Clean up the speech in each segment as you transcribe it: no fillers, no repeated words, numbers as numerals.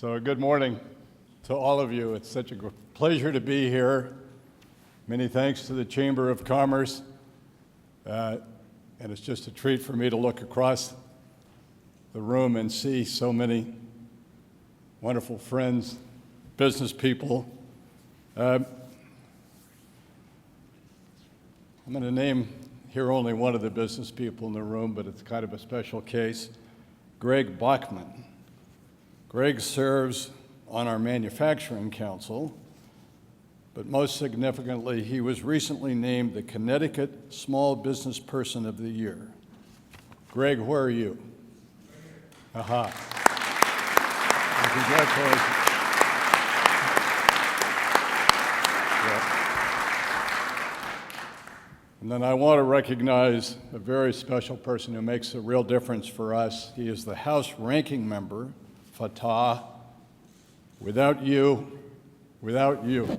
So good morning to all of you. It's such a pleasure to be here. Many thanks to the Chamber of Commerce. And it's just a treat for me to look across the room and see so many wonderful friends, business people. I'm going to name here only one of the business people in the room, but it's kind of a special case, Greg Bachman. Greg serves on our Manufacturing Council, but most significantly, he was recently named the Connecticut Small Business Person of the Year. Greg, where are you? Aha. And congratulations. Yeah. And then I want to recognize a very special person who makes a real difference for us. He is the House Ranking Member, Fatah. Without you, the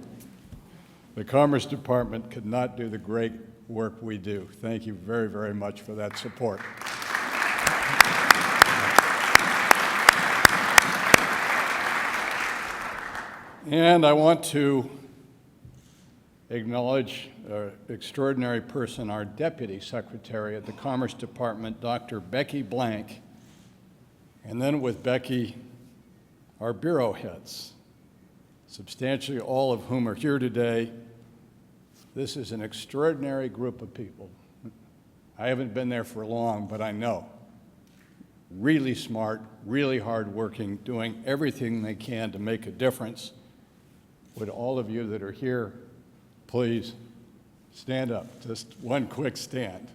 Commerce Department could not do the great work we do. Thank you very, very much for that support. And I want to acknowledge an extraordinary person, our Deputy Secretary at the Commerce Department, Dr. Becky Blank, and then with Becky, our bureau heads, substantially all of whom are here today. This is an extraordinary group of people. I haven't been there for long, but I know. Really smart, really hardworking, doing everything they can to make a difference. Would all of you that are here please stand up? Just one quick stand.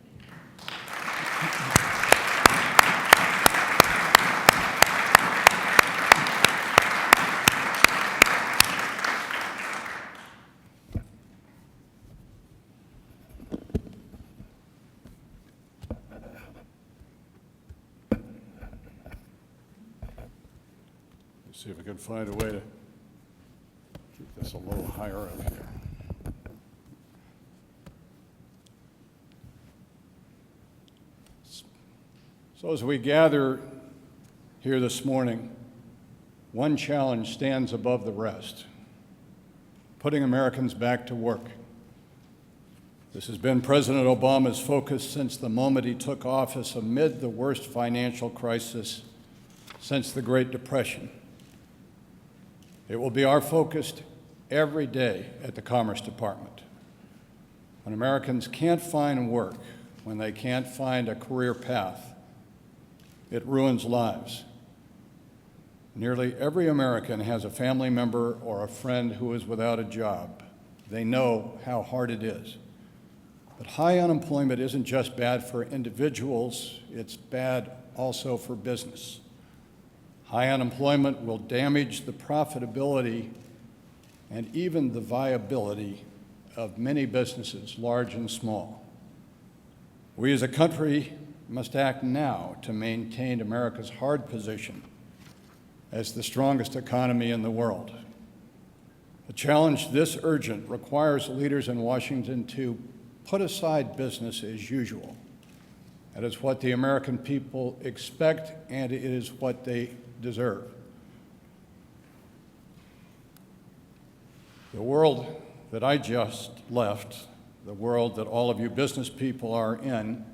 See if we can find a way to keep this a little higher up here. So as we gather here this morning, one challenge stands above the rest: putting Americans back to work. This has been President Obama's focus since the moment he took office amid the worst financial crisis since the Great Depression. It will be our focus every day at the Commerce Department. When Americans can't find work, when they can't find a career path, it ruins lives. Nearly every American has a family member or a friend who is without a job. They know how hard it is. But high unemployment isn't just bad for individuals, it's bad also for business. High unemployment will damage the profitability and even the viability of many businesses, large and small. We as a country must act now to maintain America's hard position as the strongest economy in the world. A challenge this urgent requires leaders in Washington to put aside business as usual. That is what the American people expect, and it is what they deserve. The world that I just left, the world that all of you business people are in,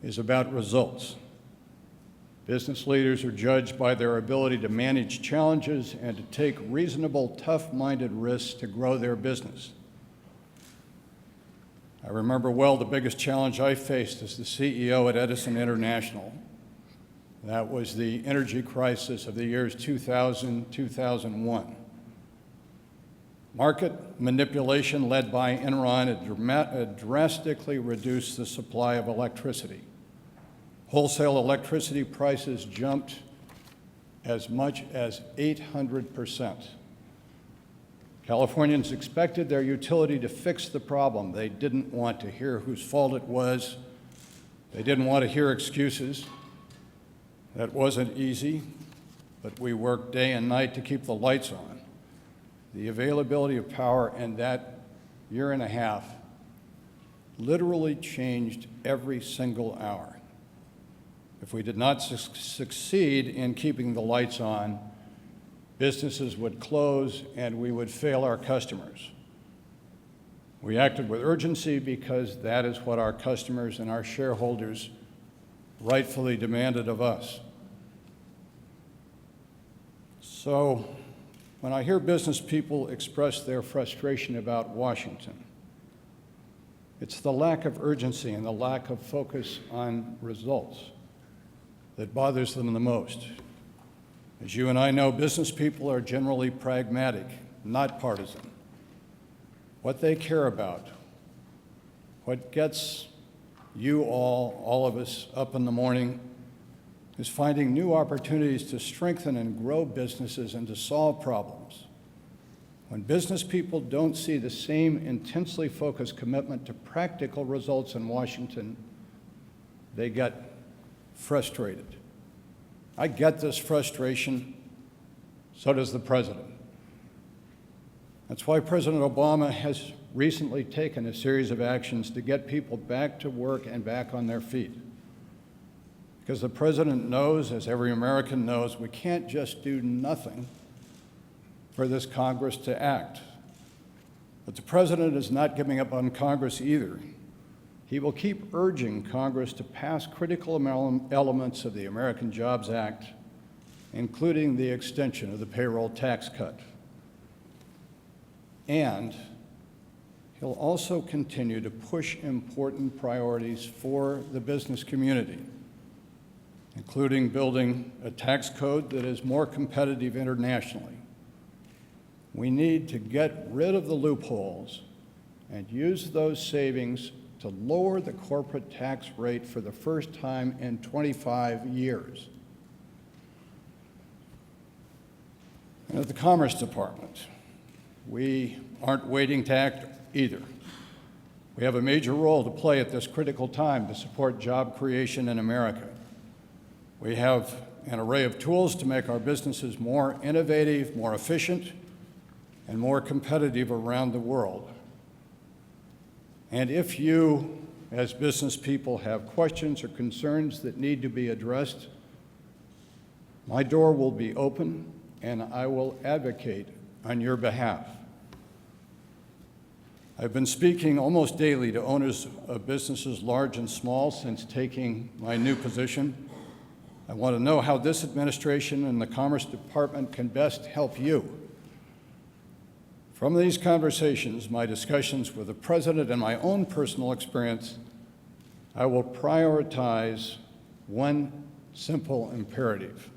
is about results. Business leaders are judged by their ability to manage challenges and to take reasonable, tough-minded risks to grow their business. I remember well the biggest challenge I faced as the CEO at Edison International. That was the energy crisis of the years 2000, 2001. Market manipulation led by Enron had drastically reduced the supply of electricity. Wholesale electricity prices jumped as much as 800%. Californians expected their utility to fix the problem. They didn't want to hear whose fault it was. They didn't want to hear excuses. That wasn't easy, but we worked day and night to keep the lights on. The availability of power in that year and a half literally changed every single hour. If we did not succeed in keeping the lights on, businesses would close, and we would fail our customers. We acted with urgency because that is what our customers and our shareholders rightfully demanded of us. So, when I hear business people express their frustration about Washington, it's the lack of urgency and the lack of focus on results that bothers them the most. As you and I know, business people are generally pragmatic, not partisan. What they care about, what gets you all of us up in the morning, is finding new opportunities to strengthen and grow businesses and to solve problems. When business people don't see the same intensely focused commitment to practical results in Washington, they get frustrated. I get this frustration, so does the president. That's why President Obama has recently taken a series of actions to get people back to work and back on their feet. Because the president knows, as every American knows, we can't just do nothing for this Congress to act. But the president is not giving up on Congress either. He will keep urging Congress to pass critical elements of the American Jobs Act, including the extension of the payroll tax cut. And he'll also continue to push important priorities for the business community, including building a tax code that is more competitive internationally. We need to get rid of the loopholes and use those savings to lower the corporate tax rate for the first time in 25 years. And at the Commerce Department, we aren't waiting to act either. We have a major role to play at this critical time to support job creation in America. We have an array of tools to make our businesses more innovative, more efficient, and more competitive around the world. And if you, as business people, have questions or concerns that need to be addressed, my door will be open and I will advocate on your behalf. I've been speaking almost daily to owners of businesses large and small since taking my new position. I want to know how this administration and the Commerce Department can best help you. From these conversations, my discussions with the President, and my own personal experience, I will prioritize one simple imperative.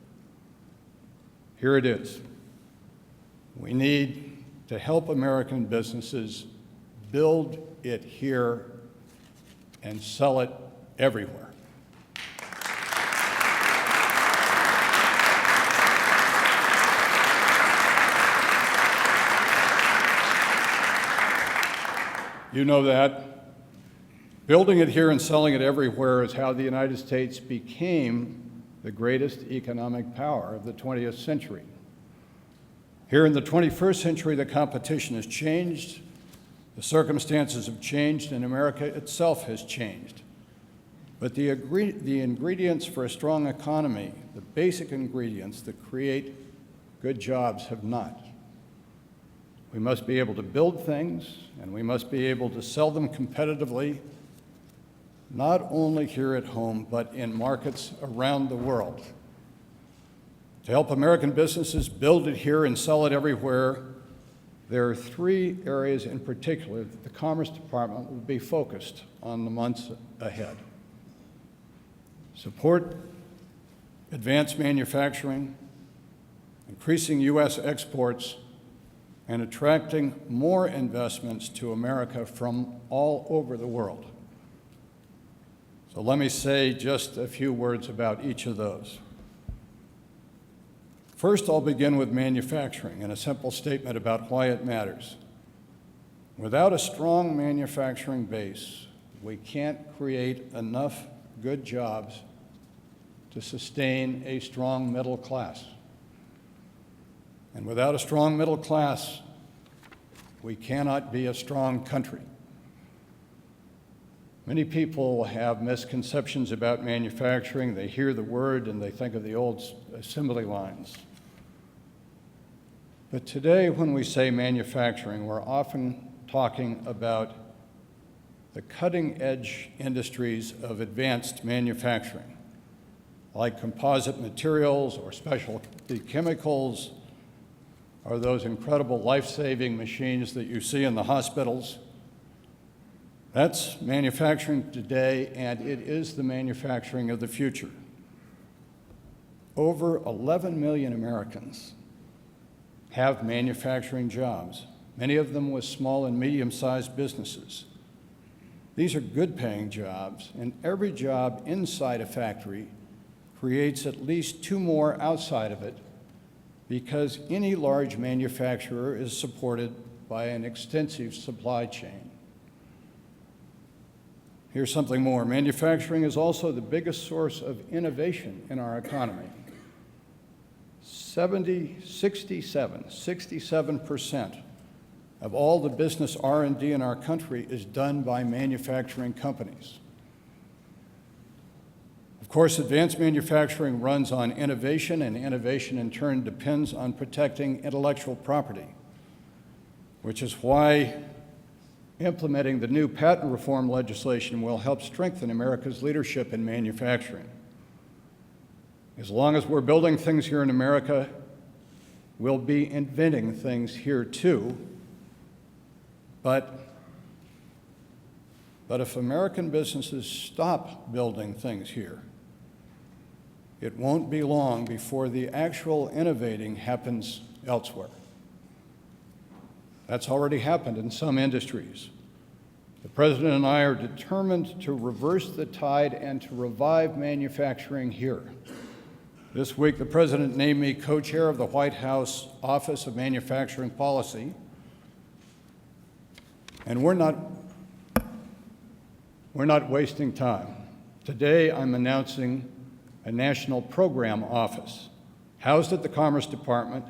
Here it is. We need to help American businesses build it here and sell it everywhere. You know that. Building it here and selling it everywhere is how the United States became the greatest economic power of the 20th century. Here in the 21st century, the competition has changed, the circumstances have changed, and America itself has changed. But the ingredients for a strong economy, the basic ingredients that create good jobs, have not. We must be able to build things, and we must be able to sell them competitively, not only here at home, but in markets around the world. To help American businesses build it here and sell it everywhere, there are three areas in particular that the Commerce Department will be focused on the months ahead. Support advanced manufacturing, increasing U.S. exports, and attracting more investments to America from all over the world. So let me say just a few words about each of those. First, I'll begin with manufacturing and a simple statement about why it matters. Without a strong manufacturing base, we can't create enough good jobs to sustain a strong middle class. And without a strong middle class, we cannot be a strong country. Many people have misconceptions about manufacturing. They hear the word and they think of the old assembly lines. But today, when we say manufacturing, we're often talking about the cutting-edge industries of advanced manufacturing, like composite materials or specialty chemicals, or those incredible life-saving machines that you see in the hospitals. That's manufacturing today, and it is the manufacturing of the future. Over 11 million Americans have manufacturing jobs, many of them with small and medium-sized businesses. These are good-paying jobs, and every job inside a factory creates at least 2 more outside of it, because any large manufacturer is supported by an extensive supply chain. Here's something more. Manufacturing is also the biggest source of innovation in our economy. 67% of all the business R&D in our country is done by manufacturing companies. Of course, advanced manufacturing runs on innovation, and innovation in turn depends on protecting intellectual property, which is why implementing the new patent reform legislation will help strengthen America's leadership in manufacturing. As long as we're building things here in America, we'll be inventing things here too. But if American businesses stop building things here, it won't be long before the actual innovating happens elsewhere. That's already happened in some industries. The President and I are determined to reverse the tide and to revive manufacturing here. This week, the President named me co-chair of the White House Office of Manufacturing Policy, and we're not wasting time. Today, I'm announcing a national program office housed at the Commerce Department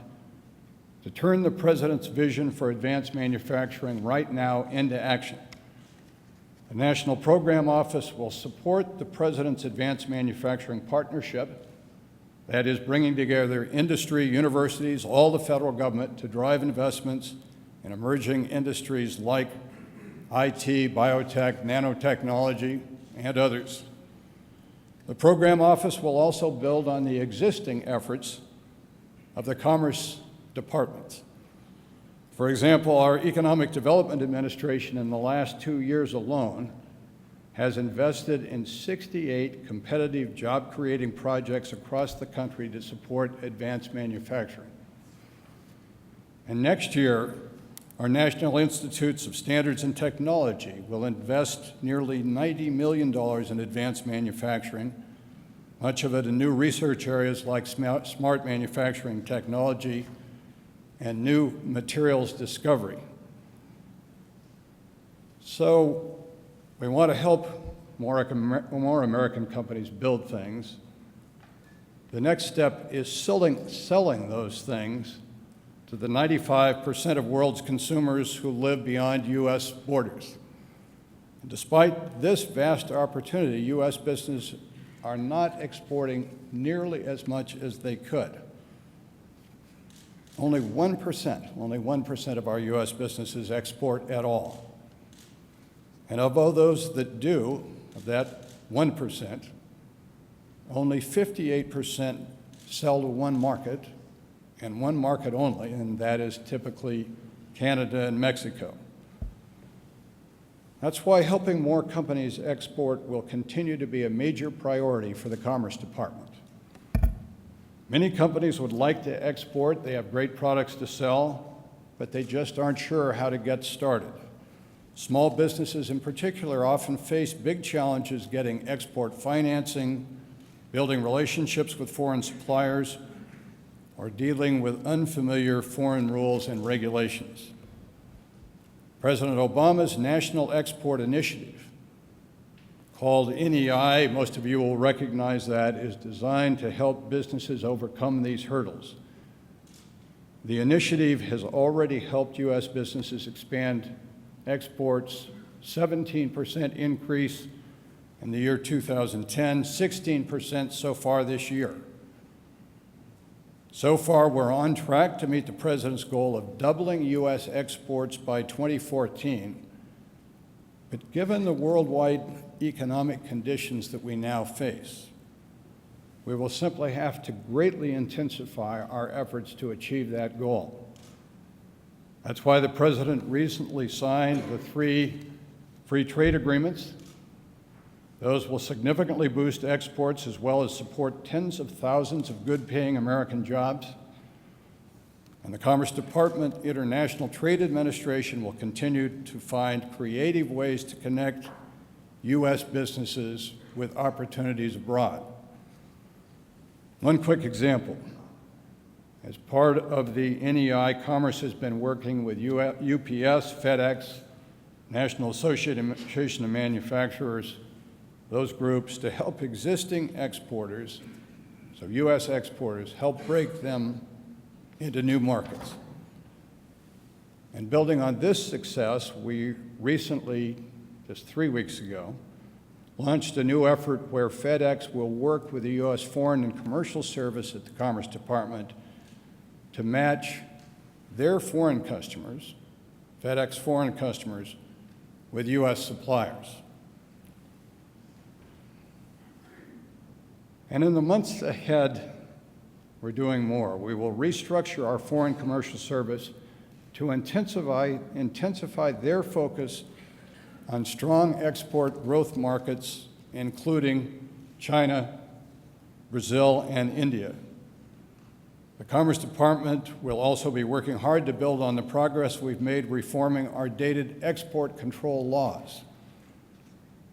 to turn the President's vision for advanced manufacturing right now into action. The National Program Office will support the President's Advanced Manufacturing Partnership, that is, bringing together industry, universities, all the federal government to drive investments in emerging industries like IT, biotech, nanotechnology, and others. The Program Office will also build on the existing efforts of the Commerce Department. For example, our Economic Development Administration in the last 2 years alone has invested in 68 competitive job-creating projects across the country to support advanced manufacturing. And next year, our National Institutes of Standards and Technology will invest nearly $90 million in advanced manufacturing, much of it in new research areas like smart manufacturing technology and new materials discovery. So we want to help more American companies build things. The next step is selling those things to the 95% of world's consumers who live beyond U.S. borders. And despite this vast opportunity, U.S. businesses are not exporting nearly as much as they could. Only 1% of our U.S. businesses export at all. And of all those that do, of that 1%, only 58% sell to one market, and one market only, and that is typically Canada and Mexico. That's why helping more companies export will continue to be a major priority for the Commerce Department. Many companies would like to export. They have great products to sell, but they just aren't sure how to get started. Small businesses in particular often face big challenges getting export financing, building relationships with foreign suppliers, or dealing with unfamiliar foreign rules and regulations. President Obama's National Export Initiative, called NEI, most of you will recognize that, is designed to help businesses overcome these hurdles. The initiative has already helped U.S. businesses expand exports, 17% increase in the year 2010, 16% so far this year. So far, we're on track to meet the President's goal of doubling U.S. exports by 2014. But given the worldwide economic conditions that we now face, we will simply have to greatly intensify our efforts to achieve that goal. That's why the President recently signed the 3 free trade agreements. Those will significantly boost exports as well as support tens of thousands of good-paying American jobs. And the Commerce Department International Trade Administration will continue to find creative ways to connect U.S. businesses with opportunities abroad. One quick example. As part of the NEI, Commerce has been working with UPS, FedEx, National Association of Manufacturers, those groups to help existing exporters, so U.S. exporters, help break them into new markets. And building on this success, we recently, just 3 weeks ago, launched a new effort where FedEx will work with the U.S. Foreign and Commercial Service at the Commerce Department to match their foreign customers, FedEx foreign customers, with U.S. suppliers. And in the months ahead, we're doing more. We will restructure our Foreign Commercial Service to intensify their focus on strong export growth markets, including China, Brazil, and India. The Commerce Department will also be working hard to build on the progress we've made reforming our dated export control laws.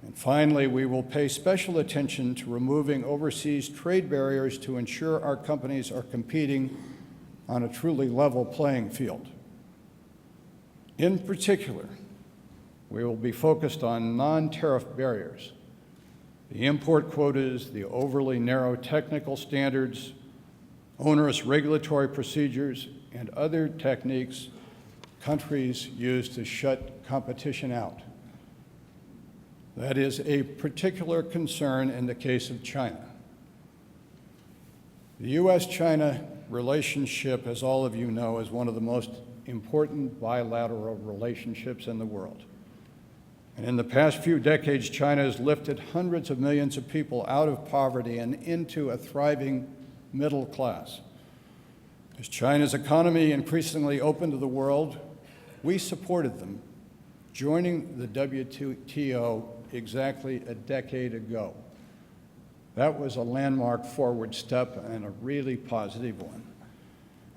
And finally, we will pay special attention to removing overseas trade barriers to ensure our companies are competing on a truly level playing field. In particular, we will be focused on non-tariff barriers, the import quotas, the overly narrow technical standards, onerous regulatory procedures, and other techniques countries use to shut competition out. That is a particular concern in the case of China. The U.S.-China relationship, as all of you know, is one of the most important bilateral relationships in the world. And in the past few decades, China has lifted hundreds of millions of people out of poverty and into a thriving middle class. As China's economy increasingly opened to the world, we supported them, joining the WTO exactly a decade ago. That was a landmark forward step and a really positive one.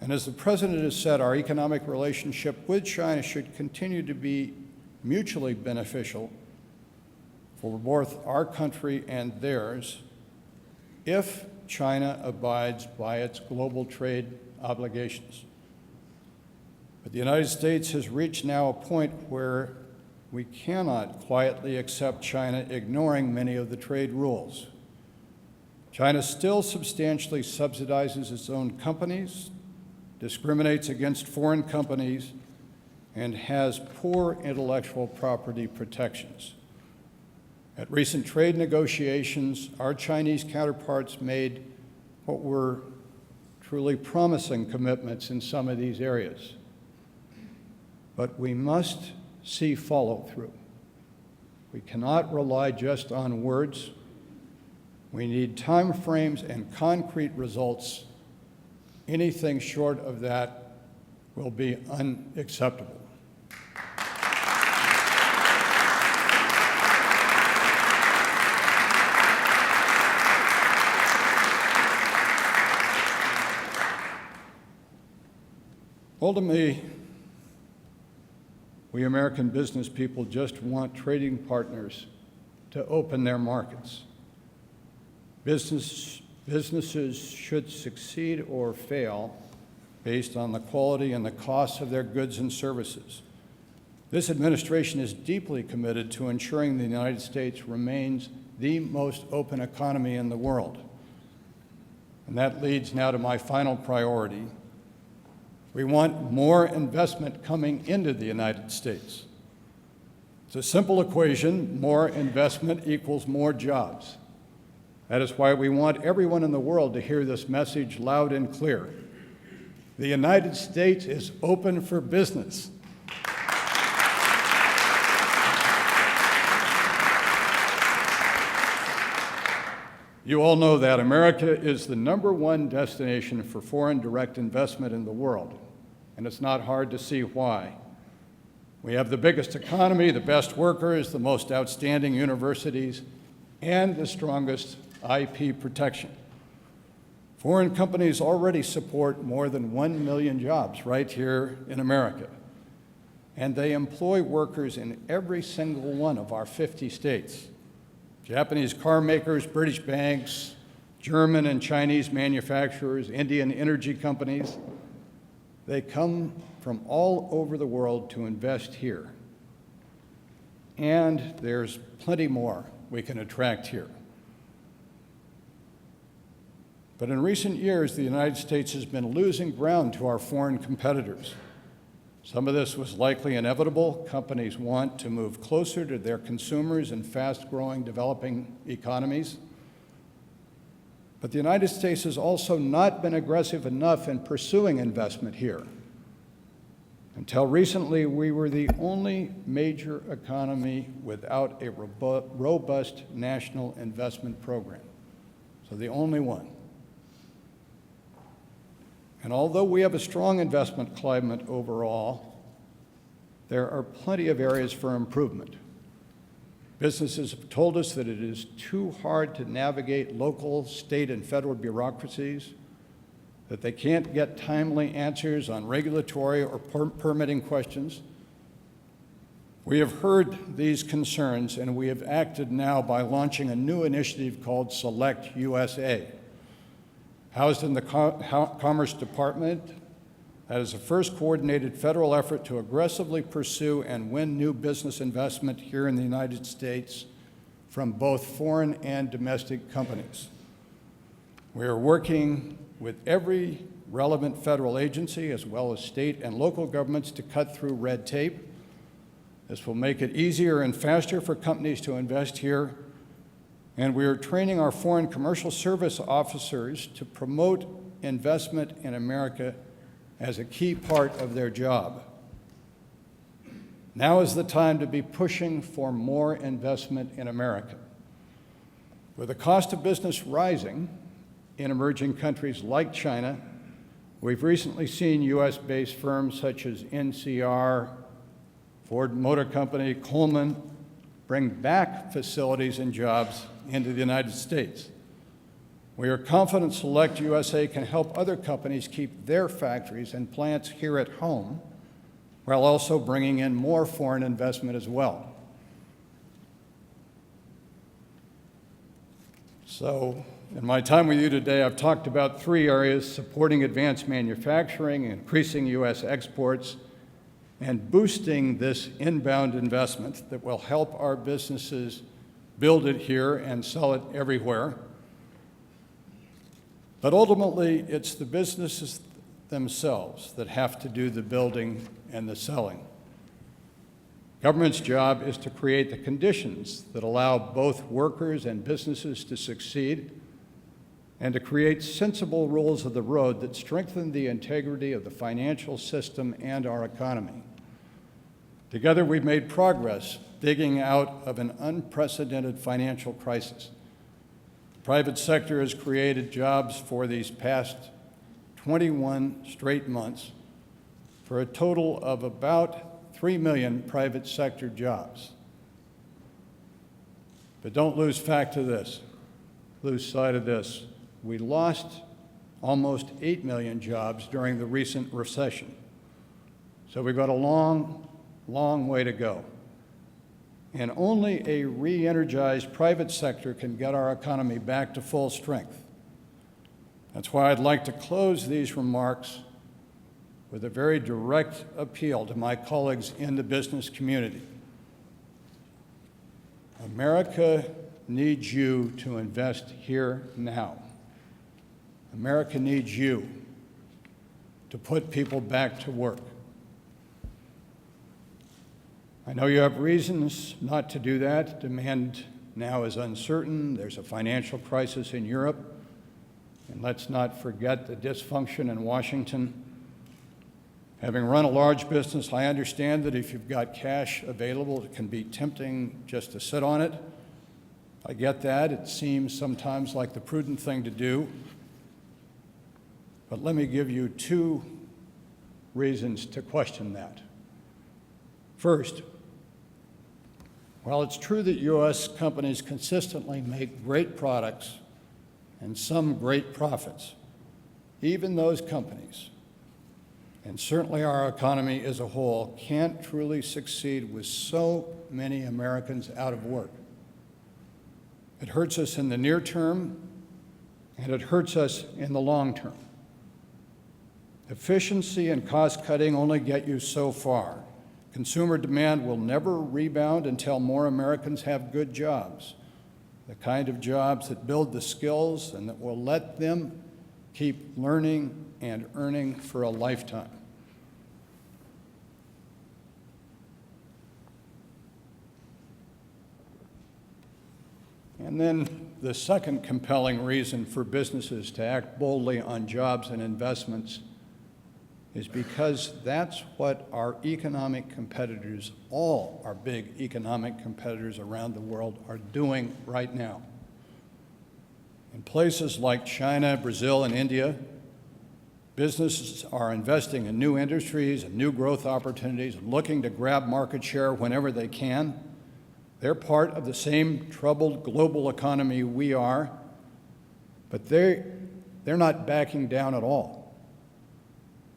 And as the President has said, our economic relationship with China should continue to be mutually beneficial for both our country and theirs if China abides by its global trade obligations. But the United States has reached now a point where we cannot quietly accept China ignoring many of the trade rules. China still substantially subsidizes its own companies, discriminates against foreign companies, and has poor intellectual property protections. At recent trade negotiations, our Chinese counterparts made what were truly promising commitments in some of these areas. But we must see follow-through. We cannot rely just on words. We need time frames and concrete results. Anything short of that will be unacceptable. Ultimately, we American business people just want trading partners to open their markets. Businesses should succeed or fail based on the quality and the cost of their goods and services. This administration is deeply committed to ensuring the United States remains the most open economy in the world. And that leads now to my final priority. We want more investment coming into the United States. It's a simple equation: more investment equals more jobs. That is why we want everyone in the world to hear this message loud and clear. The United States is open for business. You all know that America is the #1 destination for foreign direct investment in the world, and it's not hard to see why. We have the biggest economy, the best workers, the most outstanding universities, and the strongest IP protection. Foreign companies already support more than 1 million jobs right here in America, and they employ workers in every single one of our 50 states. Japanese car makers, British banks, German and Chinese manufacturers, Indian energy companies, they come from all over the world to invest here. And there's plenty more we can attract here. But in recent years, the United States has been losing ground to our foreign competitors. Some of this was likely inevitable. Companies want to move closer to their consumers in fast-growing, developing economies. But the United States has also not been aggressive enough in pursuing investment here. Until recently, we were the only major economy without a robust national investment program. So the only one. And although we have a strong investment climate overall, there are plenty of areas for improvement. Businesses have told us that it is too hard to navigate local, state, and federal bureaucracies, that they can't get timely answers on regulatory or permitting questions. We have heard these concerns, and we have acted now by launching a new initiative called Select USA. Housed in the Commerce Department, that is the first coordinated federal effort to aggressively pursue and win new business investment here in the United States from both foreign and domestic companies. We are working with every relevant federal agency as well as state and local governments to cut through red tape. This will make it easier and faster for companies to invest here. And we are training our foreign commercial service officers to promote investment in America as a key part of their job. Now is the time to be pushing for more investment in America. With the cost of business rising in emerging countries like China, we've recently seen US-based firms such as NCR, Ford Motor Company, Coleman, bring back facilities and jobs into the United States. We are confident Select USA can help other companies keep their factories and plants here at home, while also bringing in more foreign investment as well. So, in my time with you today, I've talked about 3 areas: supporting advanced manufacturing, increasing U.S. exports, and boosting this inbound investment that will help our businesses build it here and sell it everywhere. But ultimately, it's the businesses themselves that have to do the building and the selling. Government's job is to create the conditions that allow both workers and businesses to succeed, and to create sensible rules of the road that strengthen the integrity of the financial system and our economy. Together, we've made progress digging out of an unprecedented financial crisis. The private sector has created jobs for these past 21 straight months for a total of about 3 million private sector jobs. But don't lose sight of this. We lost almost 8 million jobs during the recent recession. So we've got a long way to go. And only a re-energized private sector can get our economy back to full strength. That's why I'd like to close these remarks with a very direct appeal to my colleagues in the business community. America needs you to invest here now. America needs you to put people back to work. I know you have reasons not to do that. Demand now is uncertain. There's a financial crisis in Europe. And let's not forget the dysfunction in Washington. Having run a large business, I understand that if you've got cash available, it can be tempting just to sit on it. I get that. It seems sometimes like the prudent thing to do. But let me give you two reasons to question that. First, while it's true that U.S. companies consistently make great products and some great profits, even those companies, and certainly our economy as a whole, can't truly succeed with so many Americans out of work. It hurts us in the near term, and it hurts us in the long term. Efficiency and cost-cutting only get you so far. Consumer demand will never rebound until more Americans have good jobs, the kind of jobs that build the skills and that will let them keep learning and earning for a lifetime. And then the second compelling reason for businesses to act boldly on jobs and investments is because that's what our economic competitors, all our big economic competitors around the world, are doing right now. In places like China, Brazil, and India, businesses are investing in new industries and new growth opportunities and looking to grab market share whenever they can. They're part of the same troubled global economy we are, but they're not backing down at all.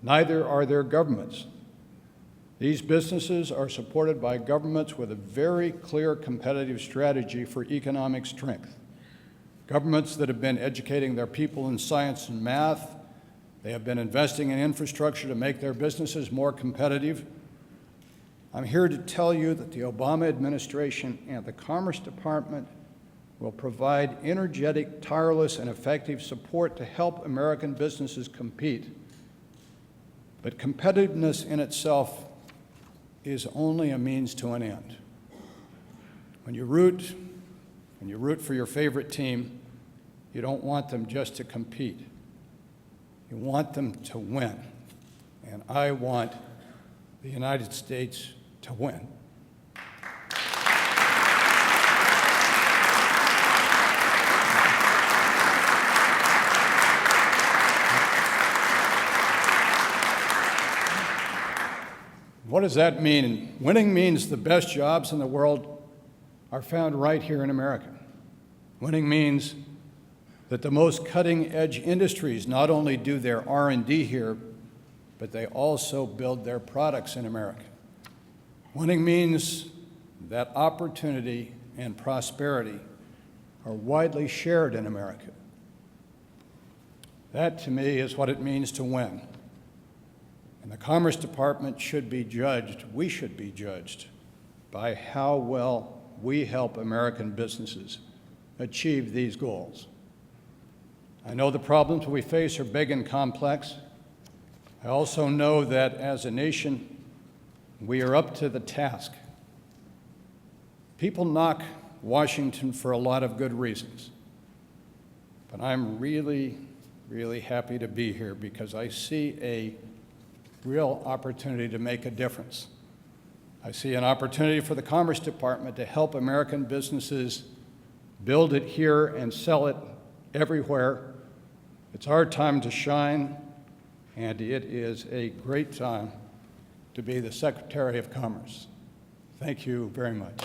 Neither are their governments. These businesses are supported by governments with a very clear competitive strategy for economic strength. Governments that have been educating their people in science and math. They have been investing in infrastructure to make their businesses more competitive. I'm here to tell you that the Obama administration and the Commerce Department will provide energetic, tireless, and effective support to help American businesses compete. But competitiveness in itself is only a means to an end. When you root for your favorite team, you don't want them just to compete. You want them to win. And I want the United States to win. What does that mean? Winning means the best jobs in the world are found right here in America. Winning means that the most cutting-edge industries not only do their R&D here, but they also build their products in America. Winning means that opportunity and prosperity are widely shared in America. That, to me, is what it means to win. And the Commerce Department should be judged, we should be judged, by how well we help American businesses achieve these goals. I know the problems we face are big and complex. I also know that as a nation, we are up to the task. People knock Washington for a lot of good reasons, but I'm really, really happy to be here because I see a real opportunity to make a difference. I see an opportunity for the Commerce Department to help American businesses build it here and sell it everywhere. It's our time to shine, and it is a great time to be the Secretary of Commerce. Thank you very much.